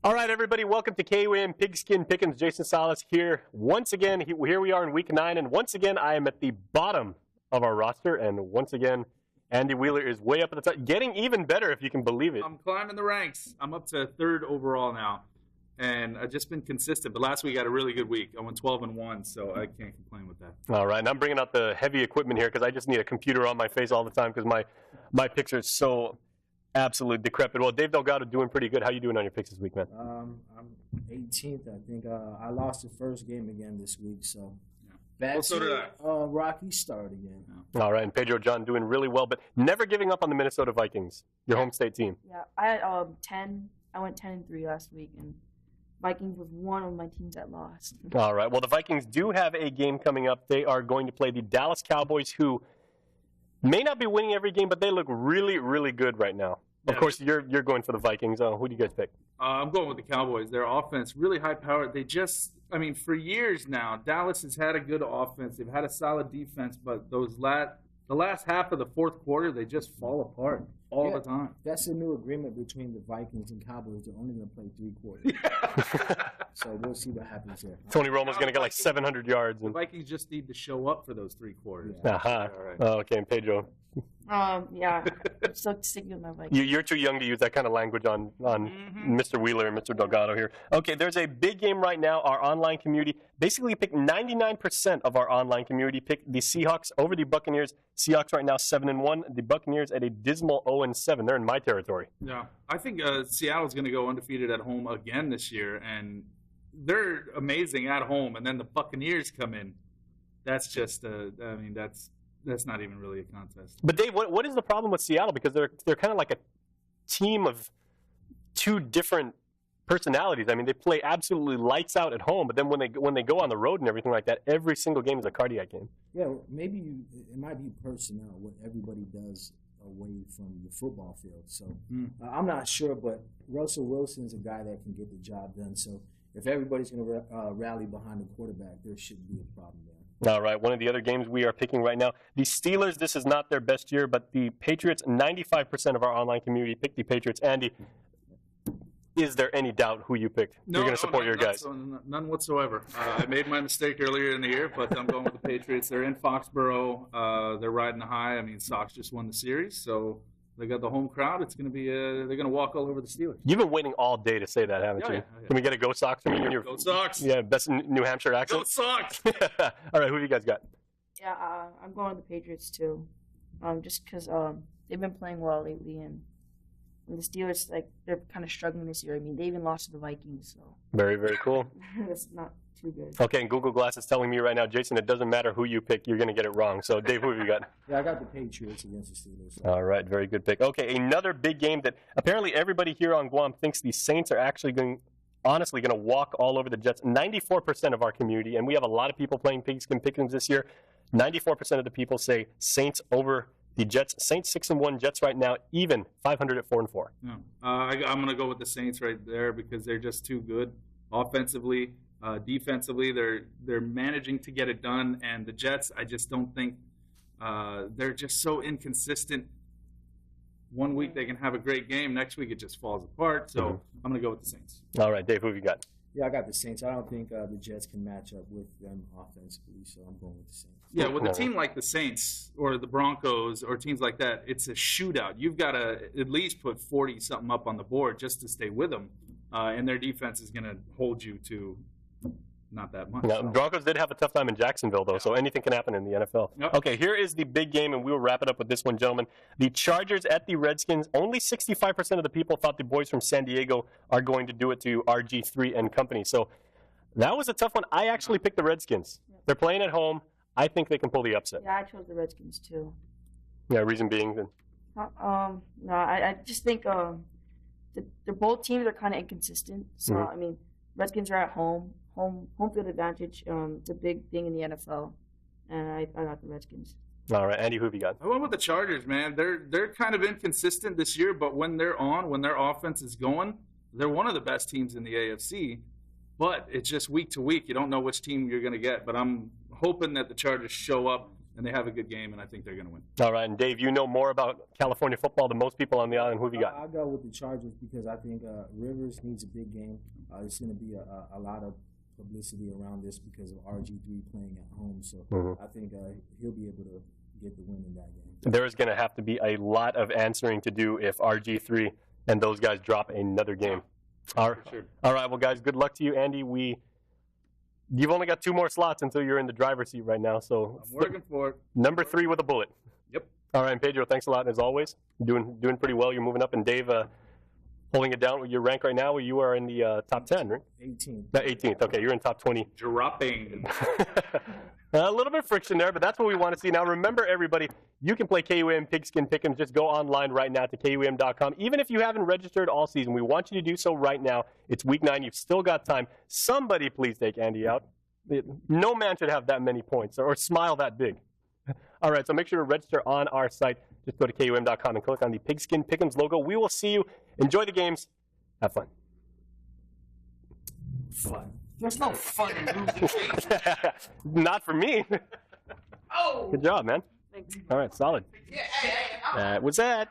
All right, everybody, welcome to KUAM Pigskin Pick'Ems. Jason Salas here. Once again, here we are in week 9, and once again, I am at the bottom of our roster, and once again, Andy Wheeler is way up at the top, getting even better if you can believe it. I'm climbing the ranks. I'm up to 3rd overall now, and I've just been consistent. But last week I had a really good week. I went 12-1, so I can't complain with that. All right, and I'm bringing out the heavy equipment here because I just need a computer on my face all the time because my picks are so absolute decrepit. Well, Dave Delgado doing pretty good. How you doing on your picks this week, man? I'm 18th, I think. I lost the first game again this week, so Well, so did I. Rocky start again. All right, and Pedro John doing really well, but never giving up on the Minnesota Vikings, your home state team. Yeah, I had 10. I went 10-3 last week, and Vikings was one of my teams that lost. All right, well, the Vikings do have a game coming up. They are going to play the Dallas Cowboys, who may not be winning every game, but they look really, really good right now. Of course, you're going for the Vikings. Who do you guys pick? I'm going with the Cowboys. Their offense, really high power. For years now, Dallas has had a good offense. They've had a solid defense, but the last half of the fourth quarter, they just fall apart all the time. That's a new agreement between the Vikings and Cowboys. They're only going to play 3 quarters. So we'll see what happens there. Tony Romo's going to get like 700 yards. The Vikings just need to show up for those 3 quarters. Yeah. Uh-huh. All right. Okay, and Pedro. Yeah, I'm so sticking with my Vikings. You're too young to use that kind of language on Mr. Wheeler and Mr. Delgado here. Okay, there's a big game right now. Our online community basically picked 99% of our online community picked the Seahawks over the Buccaneers. Seahawks right now 7-1. The Buccaneers at a dismal 0-7. They're in my territory. Yeah, I think Seattle's going to go undefeated at home again this year, and they're amazing at home. And then the Buccaneers come in. That's just that's not even really a contest. But Dave, what is the problem with Seattle? Because they're kind of like a team of 2 different personalities. I mean, they play absolutely lights out at home, but then when they go on the road and everything like that, every single game is a cardiac game. Yeah, maybe it might be personnel, what everybody does away from the football field. So I'm not sure, but Russell Wilson's a guy that can get the job done. So if everybody's going to rally behind the quarterback, there shouldn't be a problem there. All right, one of the other games we are picking right now, the Steelers, this is not their best year, but the Patriots, 95% of our online community picked the Patriots. Andy, is there any doubt who you picked? No, you're going to support your guys? None whatsoever. I made my mistake earlier in the year, but I'm going with the Patriots. They're in Foxborough. They're riding the high. I mean, Sox just won the series, so they got the home crowd. It's going to be they're going to walk all over the Steelers. You've been waiting all day to say that, haven't you? Yeah. Can we get a Go Sox from you? Go Sox! Yeah, best New Hampshire accent. Go Sox! All right, who do you guys got? Yeah, I'm going with the Patriots too, just because they've been playing well lately, and the Steelers they're kind of struggling this year. I mean, they even lost to the Vikings, so very, very cool. That's not too good. Okay, and Google Glass is telling me right now, Jason, it doesn't matter who you pick, you're going to get it wrong. So, Dave, who have you got? Yeah, I got the Patriots against the Steelers. All right, very good pick. Okay, another big game that apparently everybody here on Guam thinks the Saints are actually honestly going to walk all over the Jets. 94% of our community, and we have a lot of people playing Pigskin Pick'Ems this year. 94% of the people say Saints over the Jets. Saints 6-1, Jets right now even 500 at 4-4. Yeah. I'm going to go with the Saints right there because they're just too good offensively. Defensively, they're managing to get it done, and the Jets, I just don't think they're just so inconsistent. One week they can have a great game, next week it just falls apart. So I'm going to go with the Saints. All right, Dave, who have you got? Yeah, I got the Saints. I don't think the Jets can match up with them offensively, so I'm going with the Saints. Yeah, with a team like the Saints or the Broncos or teams like that, it's a shootout. You've got to at least put 40-something up on the board just to stay with them, and their defense is going to hold you to not that much. No, Broncos did have a tough time in Jacksonville, though, so anything can happen in the NFL. Yep. Okay, here is the big game, and we will wrap it up with this one, gentlemen. The Chargers at the Redskins. Only 65% of the people thought the boys from San Diego are going to do it to RG3 and company. So that was a tough one. I actually picked the Redskins. They're playing at home. I think they can pull the upset. Yeah, I chose the Redskins too. Yeah, reason being? Then. No, I just think they're both teams are kind of inconsistent. So, I mean, Redskins are at home. Home field advantage. It's a big thing in the NFL, and I got the Redskins. All right, Andy, who have you got? I went with the Chargers, man. They're kind of inconsistent this year, but when they're on, when their offense is going, they're one of the best teams in the AFC. But it's just week to week. You don't know which team you're going to get. But I'm hoping that the Chargers show up and they have a good game, and I think they're going to win. All right, and Dave, you know more about California football than most people on the island. Who have you got? I'll go with the Chargers because I think Rivers needs a big game. There's going to be a lot of publicity around this because of RG3 playing at home. So I think he'll be able to get the win in that game. There is going to have to be a lot of answering to do if RG3 and those guys drop another game. All right, Sure. all right, well, guys, good luck to you, Andy. You've only got 2 more slots until you're in the driver's seat right now. So I'm working for it. number 3 with a bullet. Yep. All right, and Pedro, thanks a lot as always. Doing pretty well. You're moving up, and Dave, holding it down with your rank right now. You are in the top 10, right? 18th. 18th. Okay, you're in top 20. Dropping. A little bit of friction there, but that's what we want to see. Now, remember, everybody, you can play KUM Pigskin Pick'Ems. Just go online right now to KUM.com. Even if you haven't registered all season, we want you to do so right now. It's week 9. You've still got time. Somebody please take Andy out. No man should have that many points or smile that big. All right, so make sure to register on our site. Just go to KUM.com and click on the Pigskin Pick'Ems logo. We will see you. Enjoy the games. Have fun. Fun. There's no fun in losing games. Not for me. Oh! Good job, man. Thanks. All right, solid. Yeah, hey, That was that.